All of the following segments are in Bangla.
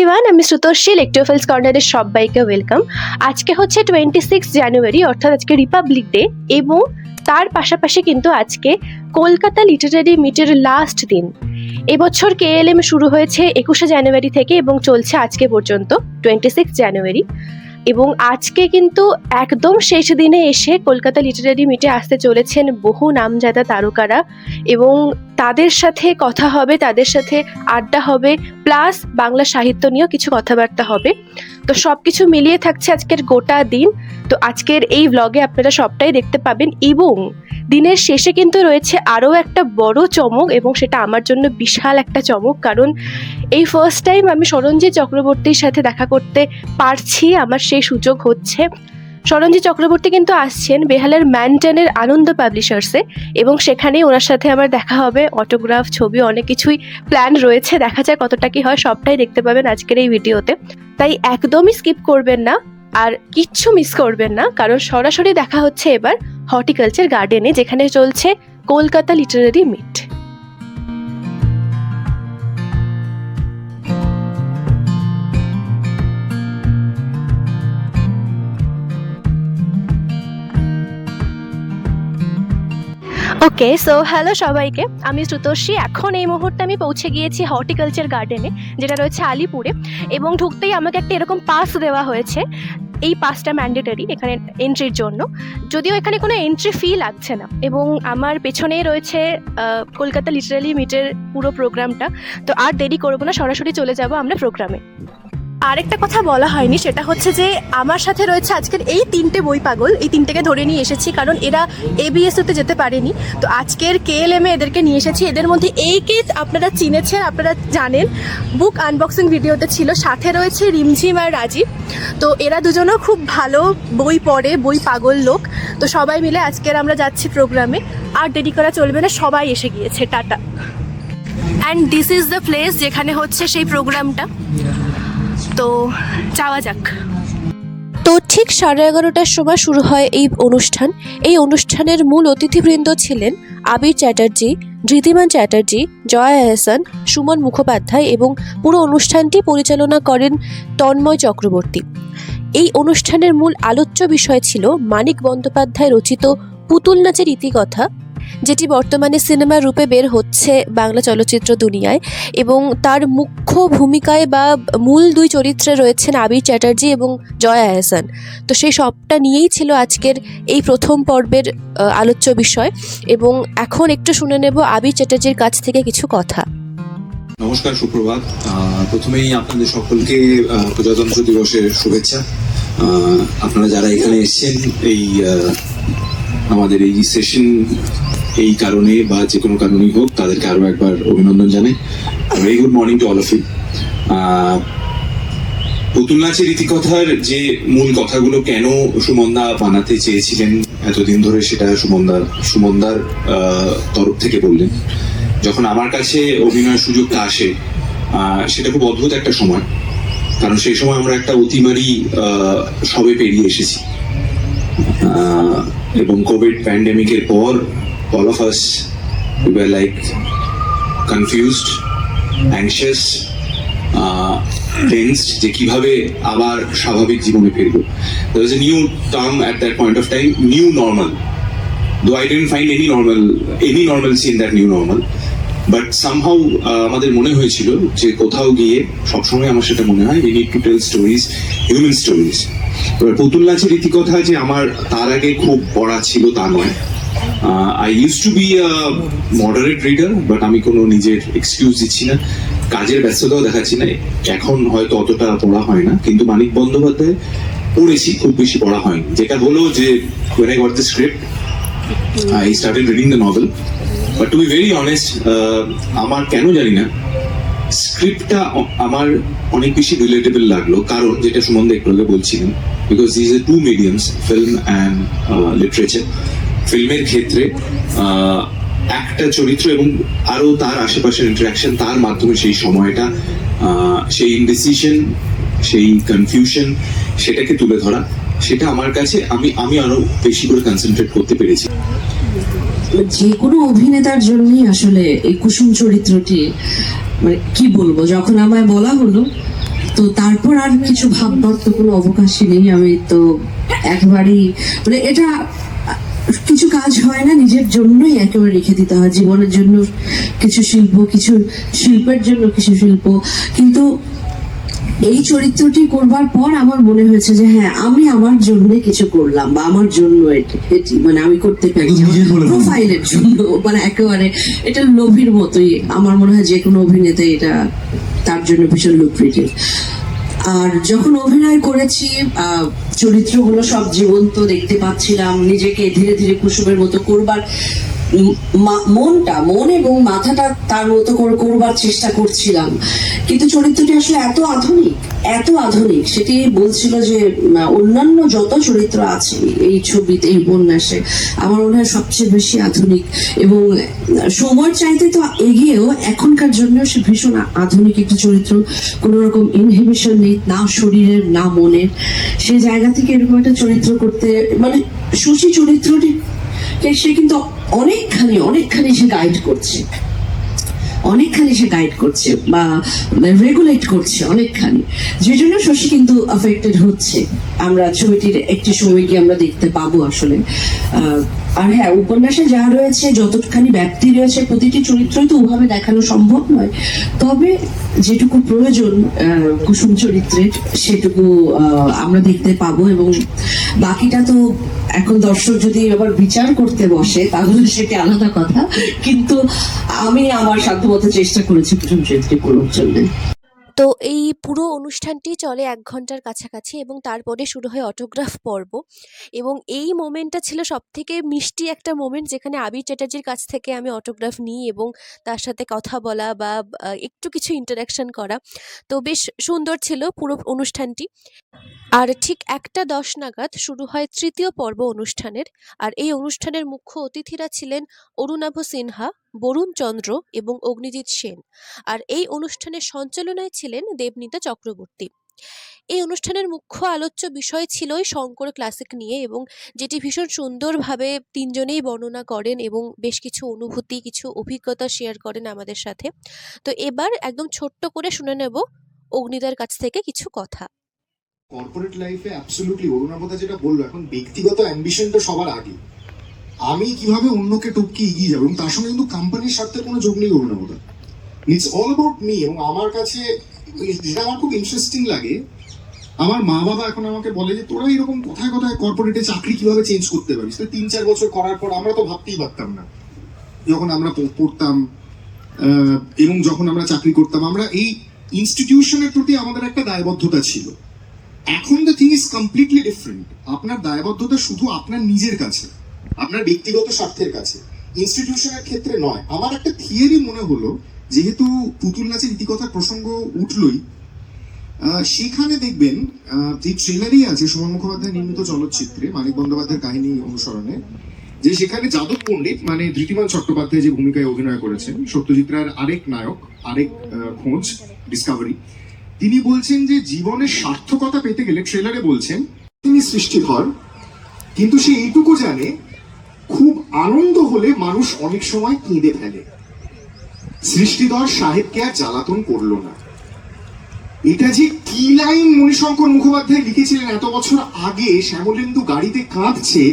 এভরিওয়ান, আমি শ্রুতর্ষী লেকটোফেলস কর্নারের সবাইকে ওয়েলকাম। আজকে হচ্ছে 26 জানুয়ারি, অর্থাৎ আজকে রিপাবলিক ডে, এবং তার পাশাপাশি কিন্তু আজকে কলকাতা লিটারারি মিটের লাস্ট দিন। এবছর KLM শুরু হয়েছে 21শে জানুয়ারি থেকে এবং চলছে আজকে পর্যন্ত 26 জানুয়ারি। এবং আজকে কিন্তু একদম শেষ দিনে এসে কলকাতা লিটারারি মিটে আসতে চলেছেন বহু নামজাদা তারকারা, এবং তাদের সাথে কথা হবে, তাদের সাথে আড্ডা হবে, প্লাস বাংলা সাহিত্য নিয়েও কিছু কথাবার্তা হবে। তো সব কিছু মিলিয়ে থাকছে আজকের গোটা দিন। তো আজকের এই ব্লগে আপনারা সবটাই দেখতে পাবেন, এবং দিনের শেষে কিন্তু রয়েছে আরও একটা বড় চমক, এবং সেটা আমার জন্য বিশাল একটা চমক, কারণ এই ফার্স্ট টাইম আমি সরঞ্জিৎ চক্রবর্তীর সাথে দেখা করতে পারছি, আমার সেই সুযোগ হচ্ছে। সরঞ্জিৎ চক্রবর্তী কিন্তু আসছেন বেহালার ম্যানটনের আনন্দ পাবলিশার্সে, এবং সেখানে ওনার সাথে আমার দেখা হবে, অটোগ্রাফ, ছবি, অনেক কিছুই প্ল্যান রয়েছে। দেখা যায় কতটা কি হয়, সবটাই দেখতে পাবেন আজকের এই ভিডিওতে। তাই একদমই স্কিপ করবেন না, আর কিচ্ছু মিস করবেন না, কারণ সরাসরি দেখা হচ্ছে এবার হর্টিকালচার গার্ডেনে, যেখানে চলছে কলকাতা লিটারারি মিট। ওকে, সো হ্যালো সবাইকে, আমি শ্রুতর্ষী। এখন এই মুহূর্তে আমি পৌঁছে গিয়েছি হর্টিকালচার গার্ডেনে, যেটা রয়েছে আলিপুরে, এবং ঢুকতেই আমাকে একটা এরকম পাস দেওয়া হয়েছে। এই পাসটা ম্যান্ডেটরি এখানে এন্ট্রির জন্য, যদিও এখানে কোনো এন্ট্রি ফি লাগছে না। এবং আমার পেছনেই রয়েছে কলকাতা লিটারারি মিটের পুরো প্রোগ্রামটা। তো আর দেরি করবো না, সরাসরি চলে যাব আমরা প্রোগ্রামে। আরেকটা কথা বলা হয়নি, সেটা হচ্ছে যে আমার সাথে রয়েছে আজকের এই 3টে বই পাগল। এই 3টেকে ধরে নিয়ে এসেছি কারণ এরা ABSতে যেতে পারেনি, তো আজকের KLM এদেরকে নিয়ে এসেছি। এদের মধ্যে এইকে আপনারা চিনেছেন, আপনারা জানেন, বুক আনবক্সিং ভিডিওতে ছিল। সাথে রয়েছে রিমঝিম আর রাজীব। তো এরা দুজনও খুব ভালো বই পড়ে, বই পাগল লোক। তো সবাই মিলে আজকের আমরা যাচ্ছি প্রোগ্রামে। আর দেরি করা চলবে না, সবাই এসে গিয়েছে। Tata. And this is the place যেখানে হচ্ছে সেই প্রোগ্রামটা। তো যাওয়া যাক। তো ঠিক 11:30টার সময় শুরু হয় এই অনুষ্ঠান। এই অনুষ্ঠানের মূল অতিথিবৃন্দ ছিলেন আবির চ্যাটার্জি, ধৃতিমান চ্যাটার্জি, জয়া আহসান, সুমন মুখোপাধ্যায়, এবং পুরো অনুষ্ঠানটি পরিচালনা করেন তন্ময় চক্রবর্তী। এই অনুষ্ঠানের মূল আলোচ্য বিষয় ছিল মানিক বন্দ্যোপাধ্যায় রচিত পুতুল নাচের ইতিকথা, যেটি বর্তমানে সিনেমার রূপে বের হচ্ছে বাংলা চলচ্চিত্র দুনিয়ায়, এবং তার মুখ্য ভূমিকায় বা মূল দুই চরিত্রে রয়েছেন আবির চ্যাটার্জি এবং জয়া আহসান। তো সেই সবটা নিয়েই ছিল আজকের এই প্রথম পর্বের আলোচ্য বিষয়, এবং এখন একটু শুনে নেব আবির চ্যাটার্জির কাছ থেকে কিছু কথা। নমস্কার, সুপ্রভাত। প্রথমেই আপনাদের সকলকে প্রজাতন্ত্র দিবসের শুভেচ্ছা। আপনারা যারা এখানে এসেছেন এই আমাদের এই সেশন, এই কারণে বা যে কোনো কারণেই হোক, তাদেরকে আরো একবার অভিনন্দন জানাই। Very good morning to all of you. পুতুল নাচের ইতিকথার যে মূল কথাগুলো কেন সুমনদা বানাতে চেয়েছিলেন এতদিন ধরে, সেটা সুমনদার তরফ থেকে বললেন। যখন আমার কাছে অভিনয়ের সুযোগটা আসে, সেটা খুব অদ্ভুত একটা সময়, কারণ সেই সময় আমরা একটা অতিমারি সবে পেরিয়ে এসেছি, এবং কোভিড প্যান্ডেমিকের পর all of us we were like confused, anxious, tensed যে কিভাবে আবার স্বাভাবিক জীবনে ফিরবো। There was a new term at that point of time, new normal, though I didn't find any normalcy in that new normal, but somehow আমাদের মনে হয়েছিল যে কোথাও গিয়ে, সবসময় আমার সেটা মনে হয়, we need to tell stories, human stories। এবার পুতুল নাচের ইতিকথা যে আমার তার আগে খুব পড়া ছিল তা নয়। I used to be a moderate reader, but আমি কোনো নিজের এক্সকিউজ দিচ্ছি না, কাজের ব্যস্ততাও দেখাচ্ছি না, এখন হয়তো অতটা পড়া হয় না, কিন্তু মানিক বন্দ্যোপাধ্যায় পড়েছি, খুব বেশি পড়া হয়নি। যেটা হলো যে when I got the script, I started reading the novel, but to be very honest, আমার কেন জানি না স্ক্রিপ্টটা আমার অনেক বেশি রিলেটেবল লাগলো, কারণ যেটা সুমনদা একটু আগে বলছিলেন, because this are two mediums, film and literature. ফিল্মের ক্ষেত্রে একটা চরিত্র এবং আরো তার আশেপাশের ইন্টারাকশন, তার মাধ্যমে সেই সময়টা, সেই ইনডিসিশন, সেই কনফিউশন, সেটাকে তুলে ধরা, সেটা আমার কাছে আমি আরো বেশি করে কনসেন্ট্রেট করতে পেরেছি। যে কোনো অভিনেতার জন্যই আসলে এই কুসুম চরিত্রটি, মানে কি বলবো, যখন আমায় বলা হলো তো তারপর আর কিছু ভাববার তো কোনো অবকাশই নেই। আমি তো একবারই মানে এটা কিছু কাজ হয় না, নিজের জন্যই একেবারে রেখে দিতে হয়। জীবনের জন্য কিছু শিল্প, কিছু শিল্পের জন্য কিছু শিল্প। কিন্তু এই চরিত্রটি করবার পর আমার মনে হয়েছে যে হ্যাঁ, আমি আমার জন্য কিছু করলাম, বা আমার জন্য এটি মানে আমি করতে পারি প্রোফাইলের জন্য, মানে একেবারে এটা লোভীর মতোই। আমার মনে হয় যে কোনো অভিনেতা এটা তার জন্য ভীষণ লুক্রেটিভ। আর যখন অভিনয় করেছি চরিত্রগুলো সব জীবন্ত দেখতে পাচ্ছিলাম, নিজেকে ধীরে ধীরে কুসুমের মতো করবার মন এবং মাথাটা তার মতো করে করবার চেষ্টা করছিলাম। কিন্তু চরিত্রটি আসলে এত আধুনিক সেটি বলছিল যে অন্যান্য যত চরিত্র আছে এই ছবিতে, এই উপন্যাসে, আমার মনে হয় সবচেয়ে বেশি আধুনিক। এবং সময়ের চাইতে তো এগিয়েও এখনকার জন্য সে ভীষণ আধুনিক একটি চরিত্র। কোনো রকম ইনহিবিশন নেই, না শরীরের না মনের। সেই জায়গা থেকে এরকম একটা চরিত্র করতে, মানে শশী চরিত্রটি সে কিন্তু অনেকখানি সে গাইড করছে বা রেগুলেট করছে অনেকখানি, যে জন্য শশী কিন্তু অ্যাফেক্টেড হচ্ছে। আমরা ছবিটির একটি সময় গিয়ে আমরা দেখতে পাবো আসলে। আর হ্যাঁ, উপন্যাসে যা রয়েছে, যতখানি ব্যাপ্তি রয়েছে, প্রতিটি চরিত্রই তো ওভাবে দেখানো সম্ভব নয়। তবে যেটুকু প্রয়োজন কুসুম চরিত্রের, সেটুকু আমরা দেখতে পাবো। এবং বাকিটা তো এখন দর্শক যদি আবার বিচার করতে বসে তাহলে সেটা আলাদা কথা। কিন্তু আমি আমার সাধ্যমতো চেষ্টা করেছি কুসুম চরিত্রে করবার জন্য। তো এই পুরো অনুষ্ঠানটি চলে 1 ঘন্টার কাছাকাছি এবং তারপরে শুরু হয় অটোগ্রাফ পর্ব। এবং এই মোমেন্টটা ছিল সবথেকে মিষ্টি একটা মোমেন্ট, যেখানে আবির চ্যাটার্জির কাছ থেকে আমি অটোগ্রাফ নিই এবং তার সাথে কথা বলা বা একটু কিছু ইন্টারাকশন করা। তো বেশ সুন্দর ছিল পুরো অনুষ্ঠানটি। আর ঠিক 1টা 10 নাগাদ শুরু হয় 3য় পর্ব অনুষ্ঠানের। আর এই অনুষ্ঠানের মুখ্য অতিথিরা ছিলেন অরুণাভ সিনহা, বরুণ চন্দ্র এবং অগ্নিজিৎ সেন। আর এই অনুষ্ঠানের সঞ্চালনায় ছিলেন দেবনীতা চক্রবর্তী। এই অনুষ্ঠানের মুখ্য আলোচ্য বিষয় ছিল এই শঙ্কর ক্লাসিক নিয়ে, এবং যেটি ভীষণ সুন্দরভাবে তিনজনেই বর্ণনা করেন এবং বেশ কিছু অনুভূতি, কিছু অভিজ্ঞতা শেয়ার করেন আমাদের সাথে। তো এবার একদম ছোট্ট করে শুনে নেব অগ্নিদার কাছ থেকে কিছু কথা। কর্পোরেট লাইফে অ্যাবসলিউটলি অরুণাবতা যেটা বললো, এখন ব্যক্তিগত অ্যাম্বিশনটা সবার আগে। আমি কিভাবে অন্যকে টপকে এগিয়ে যাবো, এবং তার সঙ্গে কিন্তু কোম্পানির স্বার্থের কোনো যোগ নেই অরুণাবতা। It's all about me. এবং আমার কাছে যেটা আমার খুব ইন্টারেস্টিং লাগে, আমার মা বাবা এখন আমাকে বলে যে তোরা এরকম কোথায় কোথায় কর্পোরেটে চাকরি কিভাবে চেঞ্জ করতে পারিস। তো 3-4 বছর করার পর আমরা তো ভাবতেই পারতাম না, যখন আমরা পড়তাম এবং যখন আমরা চাকরি করতাম, আমরা এই ইনস্টিটিউশনের প্রতি আমাদের একটা দায়বদ্ধতা ছিল। এখন the thing is completely different. আপনার দায়বদ্ধতা শুধু আপনার নিজের কাছে, আপনার ব্যক্তিগত স্বার্থের কাছে, ইনস্টিটিউশনের ক্ষেত্রে নয়। আমার একটা থিওরি মনে হলো, যেহেতু পুতুল নাচের ইতিকথার প্রসঙ্গ উঠলই, সেখানে দেখবেন যে ট্রেলারই আছে সুমন মুখোপাধ্যায় নির্মিত চলচ্চিত্রে মানিক বন্দ্যোপাধ্যায়ের কাহিনী অনুসরণে, যে সেখানে যাদব পণ্ডিত মানে ধৃতিমান চট্টোপাধ্যায় যে ভূমিকায় অভিনয় করেছেন, সত্যজিৎ রায়ের আরেক নায়ক, আরেক খোঁজ, ডিসকভারি, তিনি বলছেন যে জীবনের সার্থকতা পেতে গেলে, ট্রেলারে বলছেন, তিনি সৃষ্টিধর, কিন্তু সে এইটুকু জানে খুব আনন্দ হলে মানুষ অনেক সময় কেঁদে ফেলে। সৃষ্টিধর সাহেবকে আর জ্বালাতন করলো না। এটা যে কি লাইন মণিশঙ্কর মুখোপাধ্যায় লিখেছিলেন এত বছর আগে। শ্যামলেন্দু গাড়িতে কাঁদছে,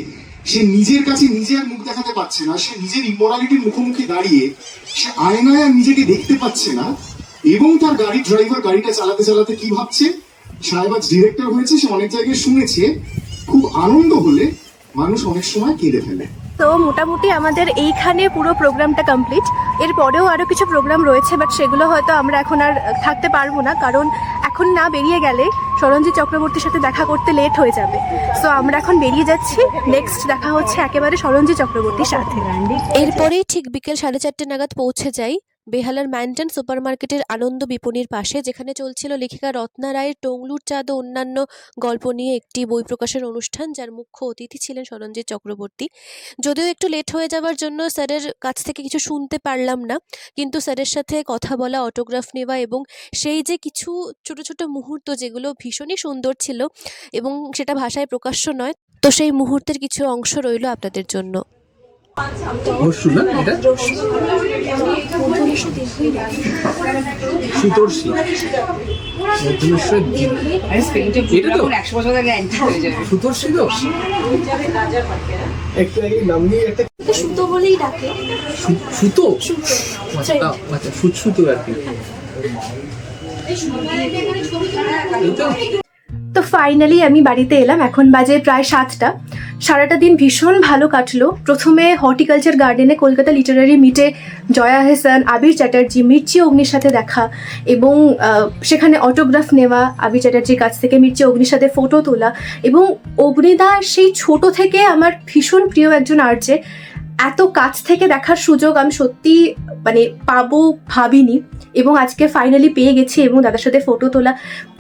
সে নিজের কাছে নিজে আর মুখ দেখাতে পারছে না, সে নিজের ইমোরালিটির মুখোমুখি দাঁড়িয়ে সে আয়নায় আর নিজেকে দেখতে পাচ্ছে না। এবং তার গাড়ির ড্রাইভার গাড়িটা চালাতে চালাতে কি ভাবছে, সাহেব আজ ডিরেক্টর হয়েছে, সে অনেক জায়গায় শুনেছে খুব আনন্দ হলে মানুষ অনেক সময় কেঁদে ফেলে। তো মোটামুটি আমাদের এইখানে পুরো প্রোগ্রামটা কমপ্লিট। এরপরেও আরও কিছু প্রোগ্রাম রয়েছে, বাট সেগুলো হয়তো আমরা এখন আর থাকতে পারবো না, কারণ এখন না বেরিয়ে গেলে সরঞ্জিৎ চক্রবর্তীর সাথে দেখা করতে লেট হয়ে যাবে। সো আমরা এখন বেরিয়ে যাচ্ছি। নেক্সট দেখা হচ্ছে একেবারে সরঞ্জিৎ চক্রবর্তীর সাথে। এরপরেই ঠিক বিকেল 4:30 নাগাদ পৌঁছে যাই বেহালার ম্যান্টন সুপার মার্কেটের আনন্দ বিপণীর পাশে, যেখানে চলছিল লেখিকা রত্না রায়ের টংলুর চাঁদ ও অন্যান্য গল্প নিয়ে একটি বই প্রকাশের অনুষ্ঠান, যার মুখ্য অতিথি ছিলেন সরঞ্জিৎ চক্রবর্তী। যদিও একটু লেট হয়ে যাওয়ার জন্য স্যারের কাছ থেকে কিছু শুনতে পারলাম না, কিন্তু স্যারের সাথে কথা বলা, অটোগ্রাফ নেওয়া এবং সেই যে কিছু ছোট ছোট মুহূর্ত যেগুলো ভীষণই সুন্দর ছিল এবং সেটা ভাষায় প্রকাশ্য নয়, তো সেই মুহূর্তের কিছু অংশ রইল আপনাদের জন্য। ঘোষু না এটা সুতর্ষি মধ্যমেশ্বর এটা তো 100 বছর আগে অ্যান্টিক হয়ে যাবে। সুতর্ষি তো একটু আগে নাম নিয়ে একটা সুতো বলেই ডাকে। সুতো আচ্ছা আচ্ছা সুতো আর কি এই তো তো ফাইনালি আমি বাড়িতে এলাম, এখন বাজে প্রায় 7টা। সারাটা দিন ভীষণ ভালো কাটলো। প্রথমে হর্টিকালচার গার্ডেনে কলকাতা লিটারারি মিটে জয়া আহসান, আবির চ্যাটার্জি, মির্চি অগ্নির সাথে দেখা এবং সেখানে অটোগ্রাফ নেওয়া, আবির চ্যাটার্জির কাছ থেকে মির্চি অগ্নির সাথে ফটো তোলা। এবং অগ্নিদা সেই ছোট থেকে আমার ভীষণ প্রিয় একজন আর্টে, এত কাছ থেকে দেখার সুযোগ আমি সত্যি মানে পাবো ভাবিনি, এবং আজকে ফাইনালি পেয়ে গেছি এবং দাদার সাথে ফটো তোলা।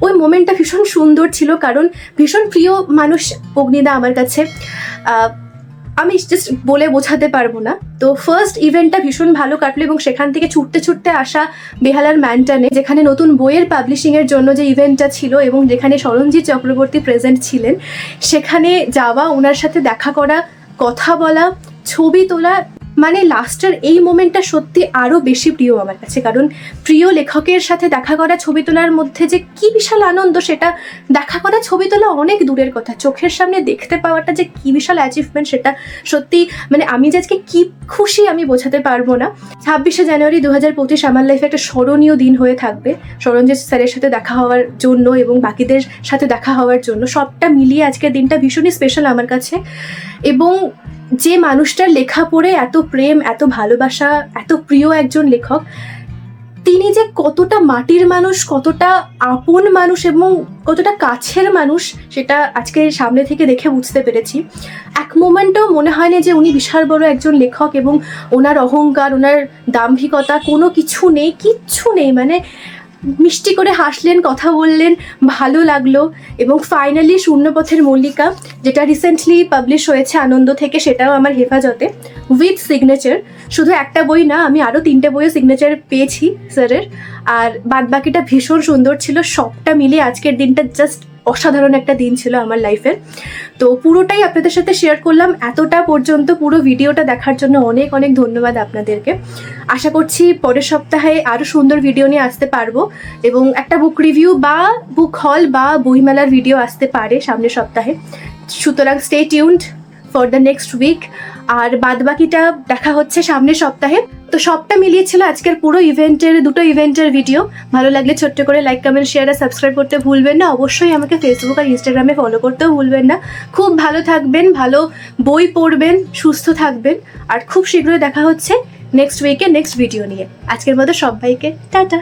ওই মোমেন্টটা ভীষণ সুন্দর ছিল, কারণ ভীষণ প্রিয় মানুষ অগ্নিদা আমার কাছে, আমি জাস্ট বলে বোঝাতে পারবো না। তো ফার্স্ট ইভেন্টটা ভীষণ ভালো কাটলো এবং সেখান থেকে ছুটতে ছুটতে আসা বেহালার ম্যানটানে, যেখানে নতুন বইয়ের পাবলিশিংয়ের জন্য যে ইভেন্টটা ছিল এবং যেখানে সরঞ্জিৎ চক্রবর্তী প্রেজেন্ট ছিলেন, সেখানে যাওয়া, ওনার সাথে দেখা করা, কথা বলা, ছবি তোলা, মানে লাস্টের এই মোমেন্টটা সত্যি আরও বেশি প্রিয় আমার কাছে। কারণ প্রিয় লেখকের সাথে দেখা করা, ছবি তোলার মধ্যে যে কি বিশাল আনন্দ, সেটা দেখা করা, ছবি তোলা অনেক দূরের কথা, চোখের সামনে দেখতে পাওয়াটা যে কি বিশাল অ্যাচিভমেন্ট, সেটা সত্যি মানে আমি যে আজকে কি খুশি আমি বোঝাতে পারবো না। 26শে জানুয়ারি 2025 আমার লাইফে একটা স্মরণীয় দিন হয়ে থাকবে, সরঞ্জিৎ স্যারের সাথে দেখা হওয়ার জন্য এবং বাকিদের সাথে দেখা হওয়ার জন্য। সবটা মিলিয়ে আজকের দিনটা ভীষণই স্পেশাল আমার কাছে। এবং যে মানুষটার লেখা পড়ে এত প্রেম, এত ভালোবাসা, এত প্রিয় একজন লেখক, তিনি যে কতটা মাটির মানুষ, কতটা আপন মানুষ এবং কতটা কাছের মানুষ, সেটা আজকে সামনে থেকে দেখে বুঝতে পেরেছি। এক মোমেন্টও মনে হয় না যে উনি বিশাল বড় একজন লেখক এবং ওনার অহংকার, ওনার দাম্ভিকতা কোনো কিছু নেই, কিচ্ছু নেই। মানে মিষ্টি করে হাসলেন, কথা বললেন, ভালো লাগলো। এবং ফাইনালি শূন্যপথের মল্লিকা, যেটা রিসেন্টলি পাবলিশ হয়েছে আনন্দ থেকে, সেটাও আমার হেফাজতে উইথ সিগনেচার। শুধু একটা বই না, আমি আরও 3টে বইও সিগনেচার পেয়েছি স্যারের, আর বাদবাকিটা ভীষণ সুন্দর ছিল। সবটা মিলিয়ে আজকের দিনটা জাস্ট অসাধারণ একটা দিন ছিল আমার লাইফের। তো পুরোটাই আপনাদের সাথে শেয়ার করলাম। এতটা পর্যন্ত পুরো ভিডিওটা দেখার জন্য অনেক অনেক ধন্যবাদ আপনাদেরকে। আশা করছি পরের সপ্তাহে আরও সুন্দর ভিডিও নিয়ে আসতে পারবো এবং একটা বুক রিভিউ বা বুক হল বা বইমেলার ভিডিও আসতে পারে সামনের সপ্তাহে। সুতরাং stay tuned for the next week, আর বাদবাকিটা দেখা হচ্ছে সামনের সপ্তাহে। তো সবটা মিলিয়েছিল আজকের পুরো ইভেন্টের, দুটো ইভেন্টের ভিডিও। ভালো লাগলে ছোট্ট করে লাইক, কমেন্ট, শেয়ার আর সাবস্ক্রাইব করতে ভুলবেন না। অবশ্যই আমাকে ফেসবুক আর ইনস্টাগ্রামে ফলো করতেও ভুলবেন না। খুব ভালো থাকবেন, ভালো বই পড়বেন, সুস্থ থাকবেন, আর খুব শীঘ্রই দেখা হচ্ছে নেক্সট উইকে নেক্সট ভিডিও নিয়ে। আজকের মতো সবাইকে টাটা।